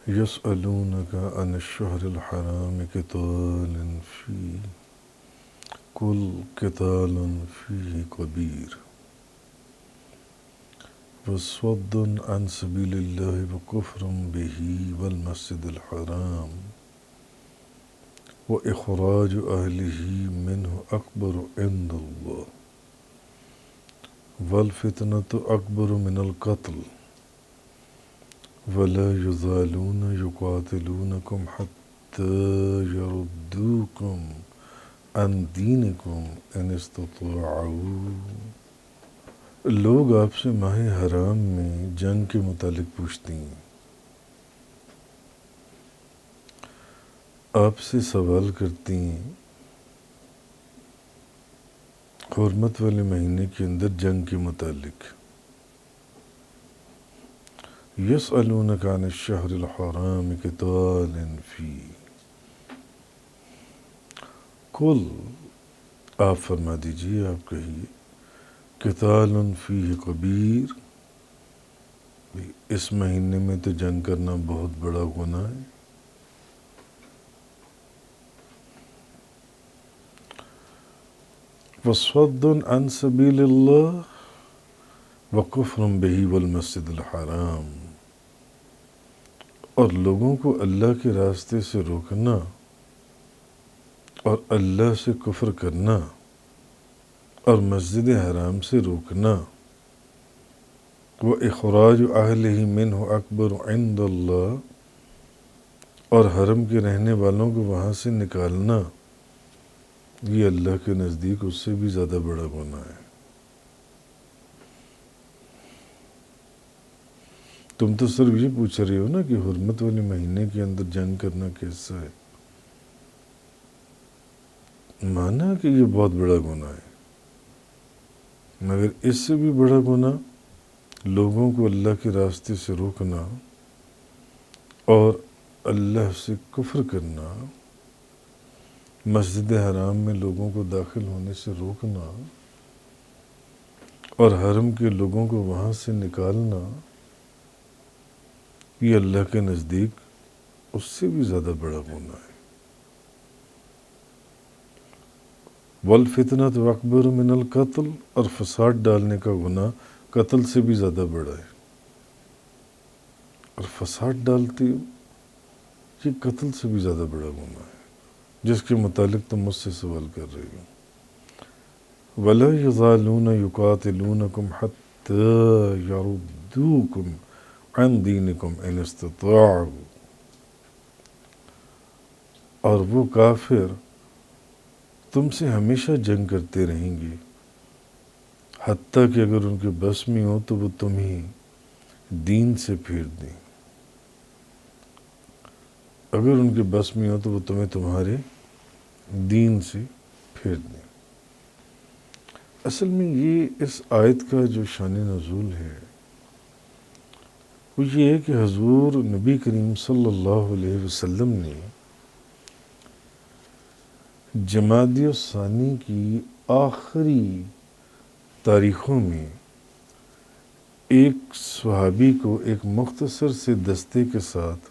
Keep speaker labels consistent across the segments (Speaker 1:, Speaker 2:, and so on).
Speaker 1: يسألونك عن الشهر الحرام قتال فيه قل قتال فيه كبير وصد عن سبيل الله وكفر به والمسجد الحرام وإخراج أهله منه أكبر عند الله والفتنة أكبر من القتل ولا يزالون يقاتلونكم حتى يردوكم عن دينكم إن استطاعوا. لوگ آپ سے ماہ حرام میں جنگ کے متعلق پوچھتے ہیں، آپ سے سوال کرتے ہیں حرمت والے مہینے کے اندر جنگ کے متعلق. یسألونک عن الشہر الحرام قتال فیہ، قل آپ فرما دیجئے، آپ کہیے قتال فیہ کبیر، اس مہینے میں تو جنگ کرنا بہت بڑا گناہ ہے. وصد عن سبیل اللہ وکفر بہ والمسجد الحرام، اور لوگوں کو اللہ کے راستے سے روکنا اور اللہ سے کفر کرنا اور مسجد حرام سے روکنا. وَإِخْرَاجُ أَهْلِهِ مِنْهُ أَكْبَرُ عِنْدَ اللَّهِ، اور حرم کے رہنے والوں کو وہاں سے نکالنا یہ اللہ کے نزدیک اس سے بھی زیادہ بڑا گناہ ہے. تم تو صرف یہ پوچھ رہے ہو نا کہ حرمت والے مہینے کے اندر جنگ کرنا کیسا ہے، مانا کہ یہ بہت بڑا گناہ ہے، مگر اس سے بھی بڑا گناہ لوگوں کو اللہ کے راستے سے روکنا اور اللہ سے کفر کرنا، مسجد حرام میں لوگوں کو داخل ہونے سے روکنا اور حرم کے لوگوں کو وہاں سے نکالنا، یہ اللہ کے نزدیک اس سے بھی زیادہ بڑا گناہ ہے. والفتنۃ اکبر من القتل، اور فساد ڈالنے کا گناہ قتل سے بھی زیادہ بڑا ہے. اور فساد ڈالتے ہو یہ قتل سے بھی زیادہ بڑا گناہ ہے، جس کے متعلق تم مجھ سے سوال کر رہے ہو. وَلَا يَزَالُونَ يُقَاتِلُونَكُمْ حَتَّى يَرُدُّوكُمْ عَنْ دِينِكُمْ إِنِ اسْتَطَاعُوا، اور وہ کافر تم سے ہمیشہ جنگ کرتے رہیں گے حتیٰ کہ اگر ان کے بس میں ہو تو وہ تمہیں دین سے پھیر دیں. اگر ان کے بس میں ہو تو وہ تمہیں تمہارے دین سے پھیر دیں. اصل میں یہ اس آیت کا جو شان نزول ہے وہ یہ ہے کہ حضور نبی کریم صلی اللہ علیہ وسلم نے جمادی الثانی کی آخری تاریخوں میں ایک صحابی کو ایک مختصر سے دستے کے ساتھ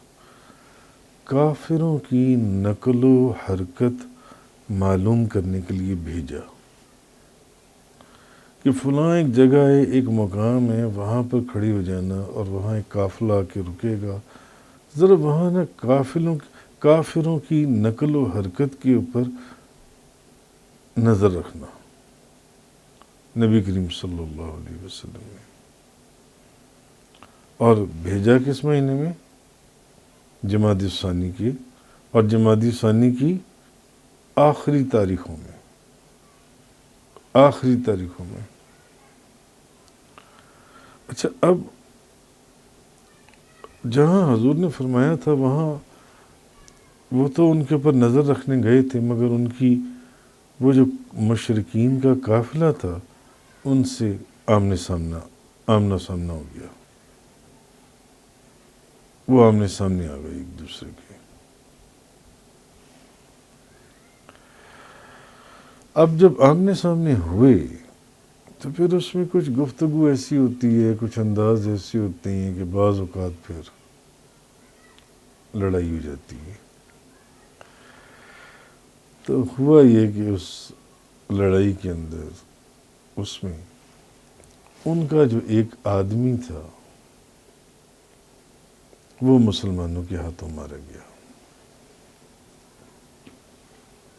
Speaker 1: کافروں کی نقل و حرکت معلوم کرنے کے لیے بھیجا کہ فلاں ایک جگہ ہے، ایک مقام ہے، وہاں پر کھڑی ہو جانا اور وہاں ایک قافلہ آ کے رکے گا، ذرا وہاں نا کافروں کی نقل و حرکت کے اوپر نظر رکھنا. نبی کریم صلی اللہ علیہ وسلم نے، اور بھیجا کس مہینے میں؟ جمادی الثانی کی، اور جمادی الثانی کی آخری تاریخوں میں. اچھا، اب جہاں حضور نے فرمایا تھا وہاں وہ تو ان کے اوپر نظر رکھنے گئے تھے، مگر ان کی وہ جو مشرکین کا قافلہ تھا ان سے آمنا سامنا ہو گیا، وہ آمنے سامنے آ گئے ایک دوسرے کے. اب جب آمنے سامنے ہوئے تو پھر اس میں کچھ گفتگو ایسی ہوتی ہے، کچھ انداز ایسے ہوتے ہیں کہ بعض اوقات پھر لڑائی ہو جاتی ہے۔ تو ہوا یہ کہ اس لڑائی کے اندر اس میں ان کا جو ایک آدمی تھا وہ مسلمانوں کے ہاتھوں مارا گیا۔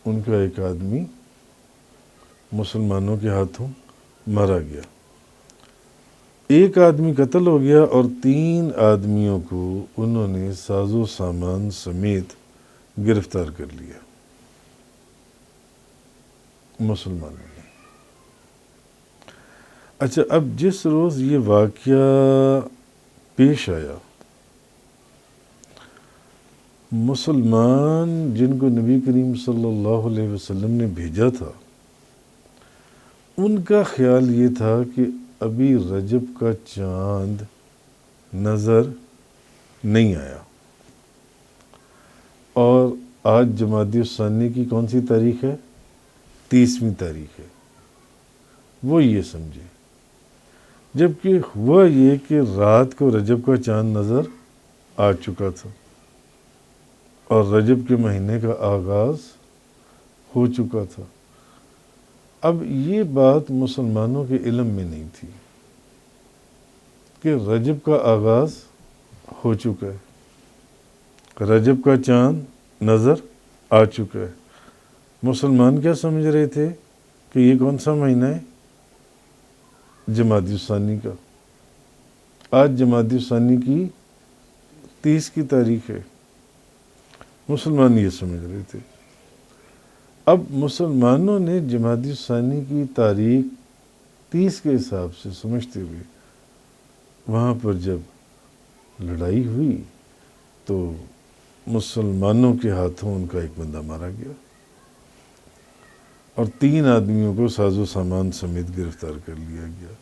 Speaker 1: ان کا ایک آدمی مسلمانوں کے ہاتھوں مارا گیا۔ ایک آدمی قتل ہو گیا اور 3 آدمیوں کو انہوں نے ساز و سامان سمیت گرفتار کر لیا مسلمانوں نے۔ اچھا، اب جس روز یہ واقعہ پیش آیا، مسلمان جن کو نبی کریم صلی اللہ علیہ وسلم نے بھیجا تھا، ان کا خیال یہ تھا کہ ابھی رجب کا چاند نظر نہیں آیا، اور آج جمادی الثانی کی کون سی تاریخ ہے؟ 30ویں تاریخ ہے۔ وہ یہ سمجھے، جبکہ ہوا یہ کہ رات کو رجب کا چاند نظر آ چکا تھا اور رجب کے مہینے کا آغاز ہو چکا تھا۔ اب یہ بات مسلمانوں کے علم میں نہیں تھی کہ رجب کا آغاز ہو چکا ہے، رجب کا چاند نظر آ چکا ہے۔ مسلمان کیا سمجھ رہے تھے کہ یہ کون سا مہینہ ہے؟ جمادی الثانی کا۔ آج جمادی الثانی کی 30 کی تاریخ ہے۔ مسلمان یہ سمجھ رہے تھے۔ اب مسلمانوں نے جمادی الثانی کی تاریخ 30 کے حساب سے سمجھتے ہوئے وہاں پر جب لڑائی ہوئی تو مسلمانوں کے ہاتھوں ان کا ایک بندہ مارا گیا اور 3 آدمیوں کو ساز و سامان سمیت گرفتار کر لیا گیا۔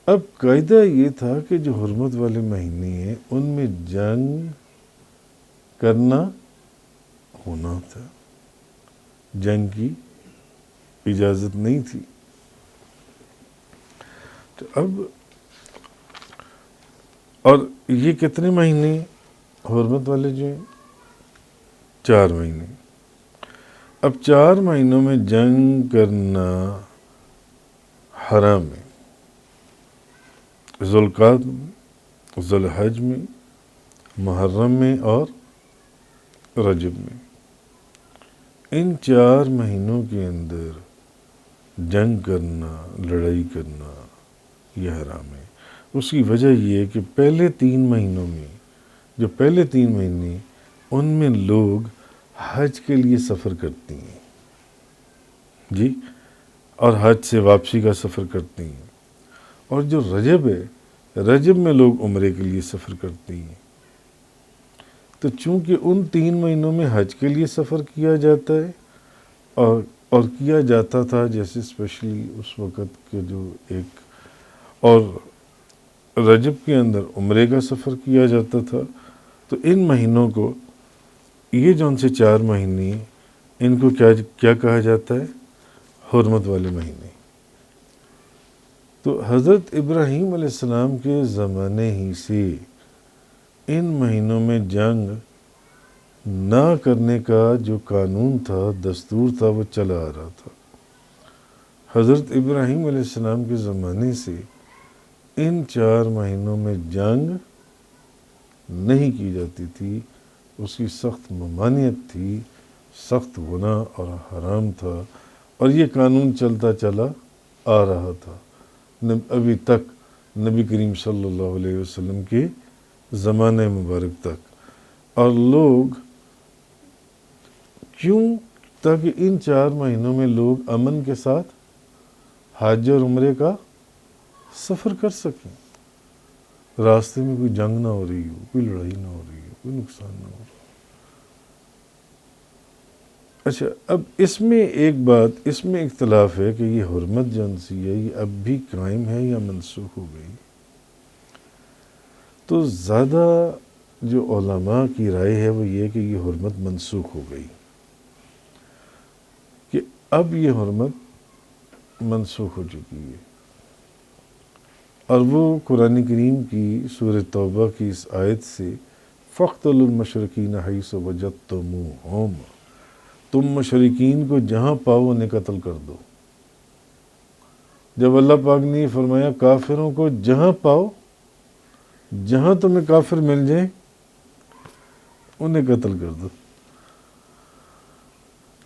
Speaker 1: اب قاعدہ یہ تھا کہ جو حرمت والے مہینے ہیں ان میں جنگ کرنا ہونا تھا، جنگ کی اجازت نہیں تھی۔ تو اب اور یہ کتنے مہینے حرمت والے جو ہیں؟ 4 مہینے۔ اب 4 مہینوں میں جنگ کرنا حرام ہے، ذوالقعدہ میں، ذوالحج میں، محرم میں اور رجب میں۔ ان 4 مہینوں کے اندر جنگ کرنا، لڑائی کرنا یہ حرام ہے۔ اس کی وجہ یہ ہے کہ پہلے 3 مہینوں میں، جو پہلے 3 مہینے ان میں لوگ حج کے لیے سفر کرتے ہیں جی، اور حج سے واپسی کا سفر کرتے ہیں، اور جو رجب ہے، رجب میں لوگ عمرے کے لیے سفر کرتے ہیں۔ تو چونکہ ان 3 مہینوں میں حج کے لیے سفر کیا جاتا ہے اور کیا جاتا تھا، جیسے اسپیشلی اس وقت کے جو ایک، اور رجب کے اندر عمرے کا سفر کیا جاتا تھا، تو ان مہینوں کو، یہ جو ان سے 4 مہینے، ان کو کیا کہا جاتا ہے؟ حرمت والے مہینے۔ تو حضرت ابراہیم علیہ السلام کے زمانے ہی سے ان مہینوں میں جنگ نہ کرنے کا جو قانون تھا، دستور تھا، وہ چلا آ رہا تھا۔ حضرت ابراہیم علیہ السلام کے زمانے سے ان 4 مہینوں میں جنگ نہیں کی جاتی تھی، اس کی سخت ممانعت تھی، سخت گناہ اور حرام تھا، اور یہ قانون چلتا چلا آ رہا تھا ابھی تک، نبی کریم صلی اللہ علیہ وسلم کے زمانہ مبارک تک۔ اور لوگ کیوں؟ تاکہ ان 4 مہینوں میں لوگ امن کے ساتھ حج اور عمرے کا سفر کر سکیں، راستے میں کوئی جنگ نہ ہو رہی ہو، کوئی لڑائی نہ ہو رہی ہو، کوئی نقصان نہ ہو رہا۔ اچھا، اب اس میں ایک بات، اس میں اختلاف ہے کہ یہ حرمت جنسی ہے، یہ اب بھی قائم ہے یا منسوخ ہو گئی؟ تو زیادہ جو علماء کی رائے ہے وہ یہ کہ یہ حرمت منسوخ ہو گئی، کہ اب یہ حرمت منسوخ ہو چکی ہے، اور وہ قرآن کریم کی سورہ توبہ کی اس آیت سے فَاقْتُلُوا الْمُشْرِكِينَ حَيْثُ وَجَدتُّمُوهُمْ، تم مشرکین کو جہاں پاؤ انہیں قتل کر دو۔ جب اللہ پاک نے یہ فرمایا کافروں کو جہاں پاؤ، جہاں تمہیں کافر مل جائیں انہیں قتل کر دو،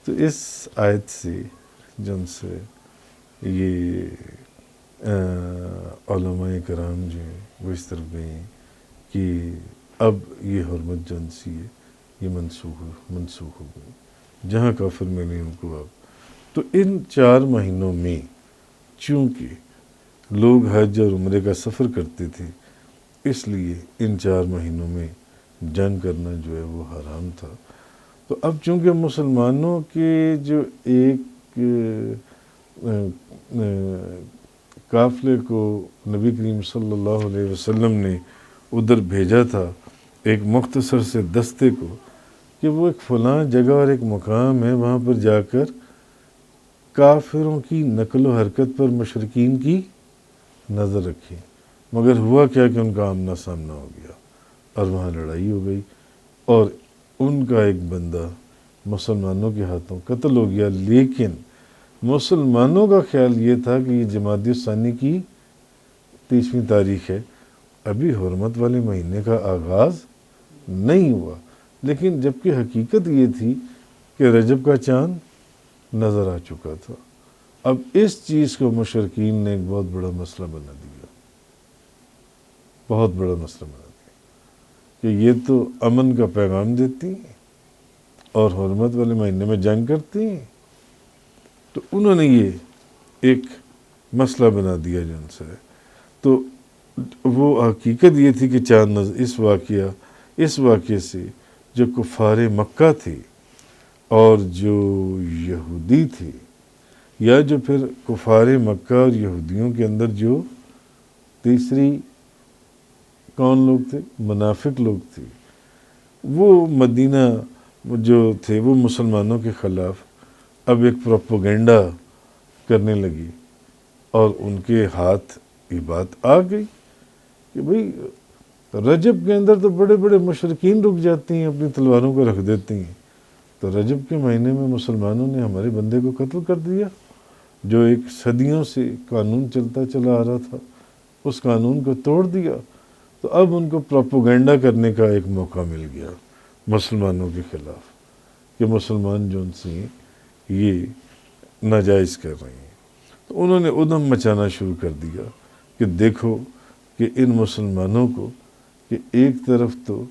Speaker 1: تو اس آیت سے جن سے یہ علماء کرام جو ہیں وہ اس طرف گئے ہیں کہ اب یہ حرمت جن سی ہے یہ منسوخ ہو گئی، جہاں کافر ملے ان کو اب۔ تو ان 4 مہینوں میں چونکہ لوگ حج اور عمرے کا سفر کرتے تھے، اس لیے ان 4 مہینوں میں جنگ کرنا جو ہے وہ حرام تھا۔ تو اب چونکہ مسلمانوں کے جو ایک قافلے کو نبی کریم صلی اللہ علیہ وسلم نے ادھر بھیجا تھا، ایک مختصر سے دستے کو، کہ وہ ایک فلاں جگہ اور ایک مقام ہے، وہاں پر جا کر کافروں کی نقل و حرکت پر مشرکین کی نظر رکھی۔ مگر ہوا کیا کہ ان کا آمنا سامنا ہو گیا اور وہاں لڑائی ہو گئی، اور ان کا ایک بندہ مسلمانوں کے ہاتھوں قتل ہو گیا۔ لیکن مسلمانوں کا خیال یہ تھا کہ یہ جمادی الثانی کی 30ویں تاریخ ہے، ابھی حرمت والے مہینے کا آغاز نہیں ہوا، لیکن جبکہ حقیقت یہ تھی کہ رجب کا چاند نظر آ چکا تھا۔ اب اس چیز کو مشرکین نے ایک بہت بڑا مسئلہ بنا دیا، بہت بڑا مسئلہ بنا دیا کہ یہ تو امن کا پیغام دیتی ہیں اور حرمت والے مہینے میں جنگ کرتی ہیں۔ تو انہوں نے یہ ایک مسئلہ بنا دیا جن سے، تو وہ حقیقت یہ تھی کہ چاند اس واقعے سے جو کفار مکہ تھے اور جو یہودی تھے، یا جو پھر کفار مکہ اور یہودیوں کے اندر جو تیسری کون لوگ تھے، منافق لوگ تھے، وہ مدینہ جو تھے وہ مسلمانوں کے خلاف اب ایک پروپیگنڈا کرنے لگی، اور ان کے ہاتھ یہ بات آ گئی کہ بھئی رجب کے اندر تو بڑے بڑے مشرکین رک جاتی ہیں، اپنی تلواروں کو رکھ دیتی ہیں، تو رجب کے مہینے میں مسلمانوں نے ہمارے بندے کو قتل کر دیا، جو ایک صدیوں سے قانون چلتا چلا آ رہا تھا، اس قانون کو توڑ دیا۔ تو اب ان کو پروپیگنڈا کرنے کا ایک موقع مل گیا مسلمانوں کے خلاف کہ مسلمان جو ان سے یہ ناجائز کر رہے ہیں۔ تو انہوں نے ادھم مچانا شروع کر دیا کہ دیکھو کہ ان مسلمانوں کو کہ ایک طرف تو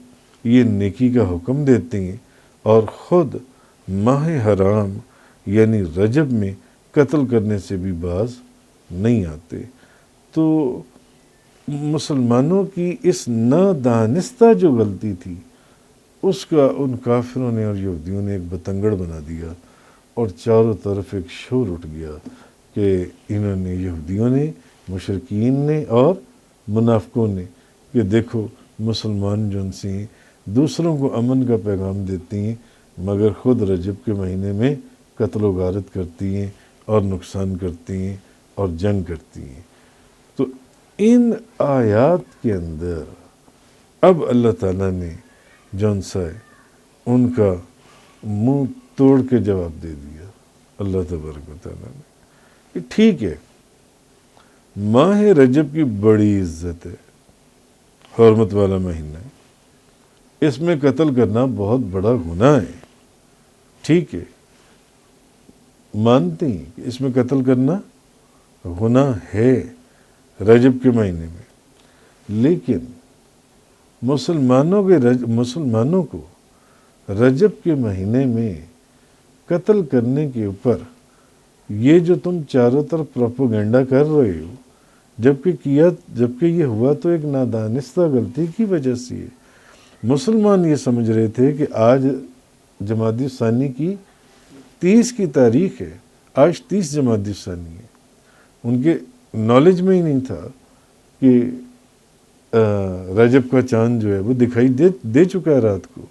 Speaker 1: یہ نیکی کا حکم دیتے ہیں اور خود ماہ حرام یعنی رجب میں قتل کرنے سے بھی باز نہیں آتے۔ تو مسلمانوں کی اس نادانستہ جو غلطی تھی، اس کا ان کافروں نے اور یہودیوں نے ایک بتنگڑ بنا دیا، اور چاروں طرف ایک شور اٹھ گیا کہ انہوں نے، یہودیوں نے، مشرکین نے اور منافقوں نے، کہ دیکھو مسلمان جو ان سے دوسروں کو امن کا پیغام دیتی ہیں مگر خود رجب کے مہینے میں قتل و غارت کرتی ہیں اور نقصان کرتی ہیں اور جنگ کرتی ہیں۔ تو ان آیات کے اندر اب اللہ تعالیٰ نے جون سا ہے ان کا منہ توڑ کے جواب دے دیا اللہ تبارک و تعالیٰ نے کہ ٹھیک ہے، ماہ رجب کی بڑی عزت ہے، حرمت والا مہینہ ہے، اس میں قتل کرنا بہت بڑا گناہ ہے، ٹھیک ہے، مانتے ہیں کہ اس میں قتل کرنا گناہ ہے رجب کے مہینے میں، لیکن مسلمانوں کو رجب کے مہینے میں قتل کرنے کے اوپر یہ جو تم چاروں طرف پروپیگنڈا کر رہے ہو، جبکہ یہ ہوا تو ایک نادانستہ غلطی کی وجہ سے ہے۔ مسلمان یہ سمجھ رہے تھے کہ آج جمادی الثانی کی 30 کی تاریخ ہے، آج 30 جمادی الثانی ہے، ان کے نالج میں ہی نہیں تھا کہ رجب کا چاند جو ہے وہ دکھائی دے چکا ہے رات کو۔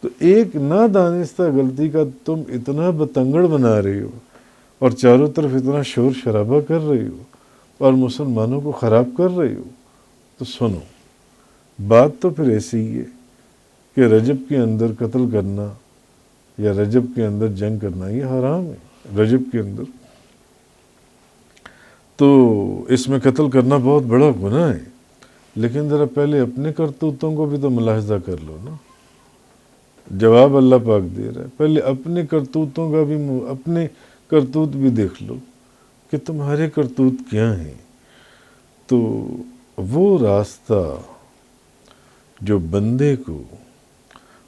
Speaker 1: تو ایک نادانستہ غلطی کا تم اتنا بتنگڑ بنا رہے ہو اور چاروں طرف اتنا شور شرابہ کر رہے ہو اور مسلمانوں کو خراب کر رہے ہو، تو سنو، بات تو پھر ایسی ہی ہے کہ رجب کے اندر قتل کرنا یا رجب کے اندر جنگ کرنا یہ حرام ہے رجب کے اندر، تو اس میں قتل کرنا بہت بڑا گناہ ہے۔ لیکن ذرا پہلے اپنے کرتوتوں کو بھی تو ملاحظہ کر لو نا، جواب اللہ پاک دے رہا ہے، پہلے اپنے کرتوتوں کا بھی اپنے کرتوت بھی دیکھ لو کہ تمہارے کرتوت کیا ہیں۔ تو وہ راستہ جو بندے کو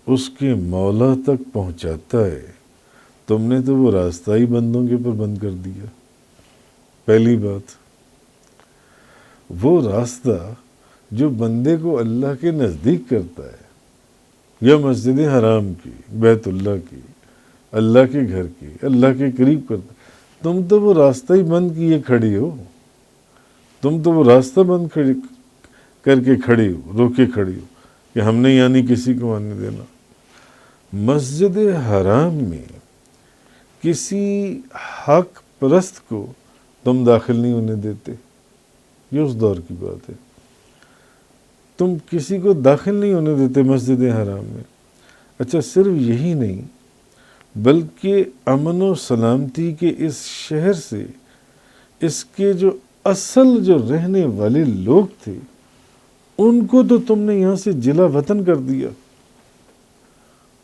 Speaker 1: اس کے مولا تک پہنچاتا ہے، تم نے تو وہ راستہ ہی بندوں کے اوپر بند کر دیا۔ پہلی بات، وہ راستہ جو بندے کو اللہ کے نزدیک کرتا ہے، یا مسجد حرام کی، بیت اللہ کی، اللہ کے گھر کی، اللہ کے قریب کرتا ہے، تم تو وہ راستہ ہی بند کیے کھڑی ہو، تم تو وہ راستہ بند کر کے کھڑی ہو، روکے کھڑی ہو کہ ہم نے یعنی کسی کو آنے دینا۔ مسجد حرام میں کسی حق پرست کو تم داخل نہیں ہونے دیتے، یہ اس دور کی بات ہے، تم کسی کو داخل نہیں ہونے دیتے مسجد حرام میں۔ اچھا صرف یہی نہیں بلکہ امن و سلامتی کے اس شہر سے اس کے جو اصل جو رہنے والے لوگ تھے ان کو تو تم نے یہاں سے جلا وطن کر دیا،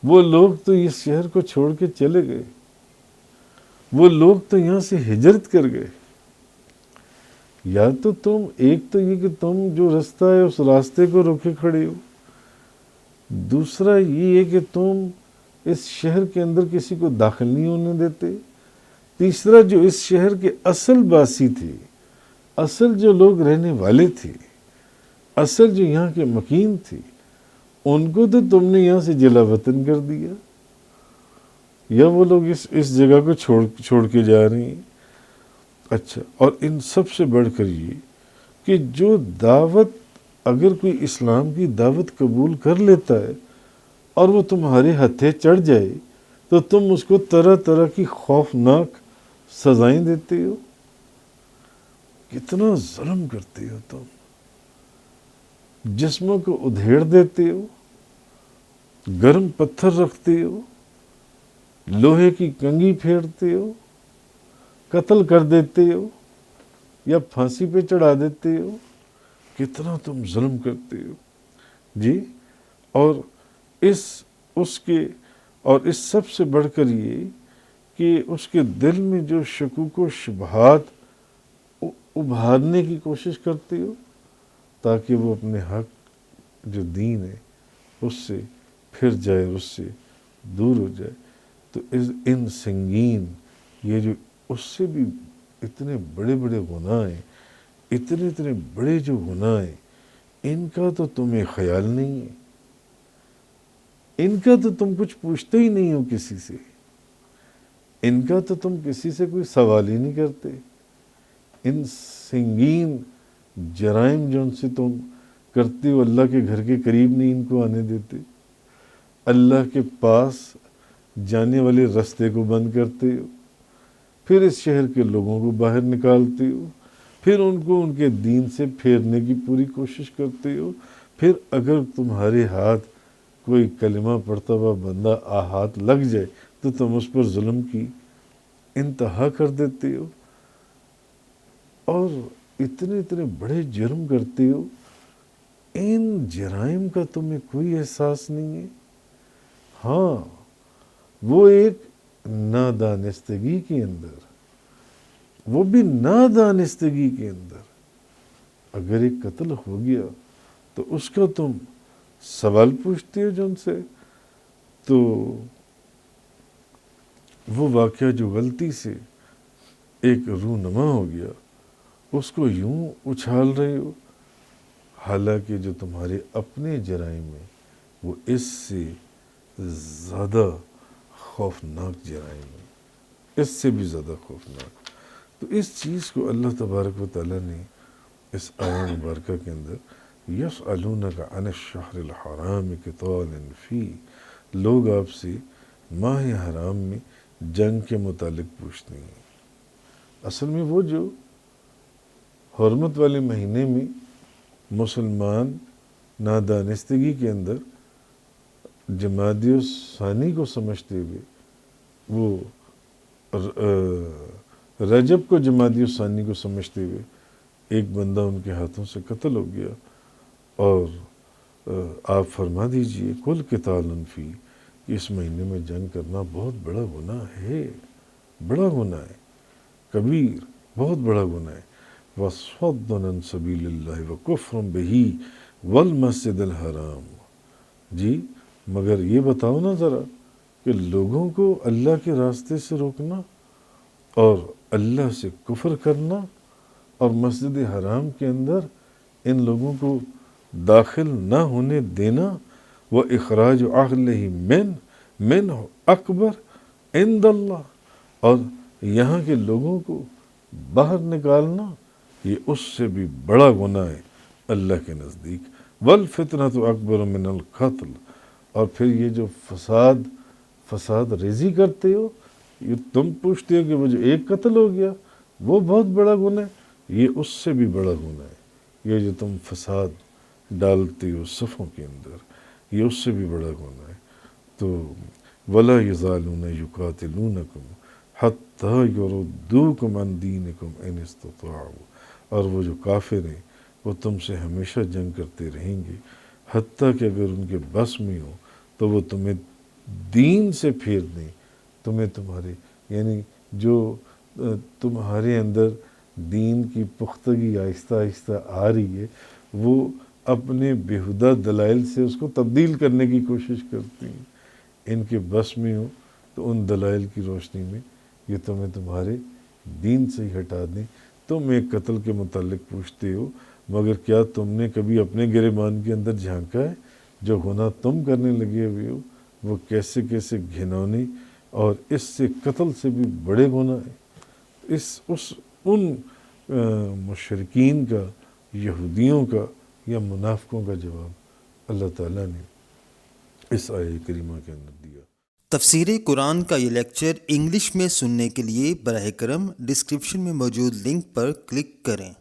Speaker 1: وہ لوگ تو اس شہر کو چھوڑ کے چلے گئے، وہ لوگ تو یہاں سے ہجرت کر گئے۔ یا تو تم ایک تو یہ کہ تم جو رستہ ہے اس راستے کو روکے کھڑے ہو، دوسرا یہ ہے کہ تم اس شہر کے اندر کسی کو داخل نہیں ہونے دیتے، تیسرا جو اس شہر کے اصل باسی تھے، اصل جو لوگ رہنے والے تھے، اصل جو یہاں کے مکین تھے، ان کو تو تم نے یہاں سے جلا وطن کر دیا، یا وہ لوگ اس جگہ کو چھوڑ کے جا رہے ہیں۔ اچھا، اور ان سب سے بڑھ کر یہ کہ جو دعوت، اگر کوئی اسلام کی دعوت قبول کر لیتا ہے اور وہ تمہارے ہتھے چڑھ جائے تو تم اس کو طرح طرح کی خوفناک سزائیں دیتے ہو۔ کتنا ظلم کرتے ہو تم، جسموں کو ادھیڑ دیتے ہو، گرم پتھر رکھتے ہو، لوہے کی کنگھی پھیرتے ہو، قتل کر دیتے ہو یا پھانسی پہ چڑھا دیتے ہو، کتنا تم ظلم کرتے ہو جی۔ اور اس سب سے بڑھ کر یہ کہ اس کے دل میں جو شکوک و شبہات ابھارنے کی کوشش کرتے ہو تاکہ وہ اپنے حق جو دین ہے اس سے پھر جائے، اس سے دور ہو جائے۔ تو ان سنگین یہ جو اس سے بھی اتنے بڑے بڑے گناہ ہیں، اتنے بڑے جو گناہ ہیں، ان کا تو تمہیں خیال نہیں ہے، ان کا تو تم کچھ پوچھتے ہی نہیں ہو کسی سے، ان کا تو تم کسی سے کوئی سوال ہی نہیں کرتے۔ ان سنگین جرائم جو ان سے تم کرتے ہو، اللہ کے گھر کے قریب نہیں ان کو آنے دیتے، اللہ کے پاس جانے والے راستے کو بند کرتے ہو، پھر اس شہر کے لوگوں کو باہر نکالتے ہو، پھر ان کو ان کے دین سے پھیرنے کی پوری کوشش کرتے ہو، پھر اگر تمہارے ہاتھ کوئی کلمہ پڑھتا ہوا بندہ ہاتھ لگ جائے تو تم اس پر ظلم کی انتہا کر دیتے ہو، اور اتنے بڑے جرم کرتے ہو، ان جرائم کا تمہیں کوئی احساس نہیں ہے۔ ہاں، وہ ایک نادانستگی کے اندر، وہ بھی نادانستگی کے اندر اگر ایک قتل ہو گیا تو اس کا تم سوال پوچھتے ہو جن سے، تو وہ واقعہ جو غلطی سے ایک رونما ہو گیا اس کو یوں اچھال رہے ہو، حالانکہ جو تمہارے اپنے جرائم ہیں وہ اس سے زیادہ خوفناک جرائم ہیں، اس سے بھی زیادہ خوفناک۔ تو اس چیز کو اللہ تبارک و تعالیٰ نے اس آیہ مبارکہ کے اندر یسألونک عن الشہر الحرام قتال فیہ، لوگ آپ سے ماہ حرام میں جنگ کے متعلق پوچھتے ہیں۔ اصل میں وہ جو حرمت والے مہینے میں مسلمان نادانستگی کے اندر جمادی ثانی کو سمجھتے ہوئے وہ رجب کو جمادی ثانی کو سمجھتے ہوئے ایک بندہ ان کے ہاتھوں سے قتل ہو گیا، اور آپ فرما دیجئے کل قتال فی، کہ اس مہینے میں جنگ کرنا بہت بڑا گناہ ہے، بڑا گناہ ہے، کبیر، بہت بڑا گناہ ہے۔ وَصَدٌّ عَن سَبِيلِ اللَّهِ وَكُفْرٌ بِهِ وَالْمَسْجِدِ الْحَرَامِ۔ جی مگر یہ بتاؤ نا ذرا کہ لوگوں کو اللہ کے راستے سے روکنا اور اللہ سے کفر کرنا اور مسجد حرام کے اندر ان لوگوں کو داخل نہ ہونے دینا، وہ اخراج اہلہ من اکبر عند اللہ، اور یہاں کے لوگوں کو باہر نکالنا یہ اس سے بھی بڑا گناہ ہے اللہ کے نزدیک۔ والفتنۃ اکبر من القتل، اور پھر یہ جو فساد ریزی کرتے ہو، یہ تم پوچھتے ہو کہ وہ جو ایک قتل ہو گیا وہ بہت بڑا گناہ ہے، یہ اس سے بھی بڑا گناہ ہے۔ یہ جو تم فساد ڈالتے ہو صفوں کے اندر، یہ اس سے بھی بڑا گناہ ہے۔ تو وَلَا يَزَالُونَ يُقَاتِلُونَكُمْ حَتَّى يُرُدُّوكُمْ عَنْ دِينِكُمْ إِنِ اسْتَطَاعُوا، اور وہ جو کافر ہیں وہ تم سے ہمیشہ جنگ کرتے رہیں گے، حتیٰ کہ اگر ان کے بس میں ہو تو وہ تمہیں دین سے پھیر دیں، تمہیں تمہارے یعنی جو تمہارے اندر دین کی پختگی آہستہ آہستہ آ رہی ہے، وہ اپنے بیہودہ دلائل سے اس کو تبدیل کرنے کی کوشش کرتی ہیں۔ ان کے بس میں ہو تو ان دلائل کی روشنی میں یہ تمہیں تمہارے دین سے ہی ہٹا دیں۔ تم ایک قتل کے متعلق پوچھتے ہو، مگر کیا تم نے کبھی اپنے گریبان کے اندر جھانکا ہے؟ جو گناہ تم کرنے لگے ہوئے ہو وہ کیسے کیسے گھنونے اور اس سے قتل سے بھی بڑے گناہ ہیں۔ ان مشرکین کا، یہودیوں کا یا منافقوں کا جواب اللہ تعالیٰ نے اس آیہ کریمہ کے اندر دیا۔
Speaker 2: تفسیر قرآن کا یہ لیکچر انگلش میں سننے کے لیے براہ کرم ڈسکرپشن میں موجود لنک پر کلک کریں۔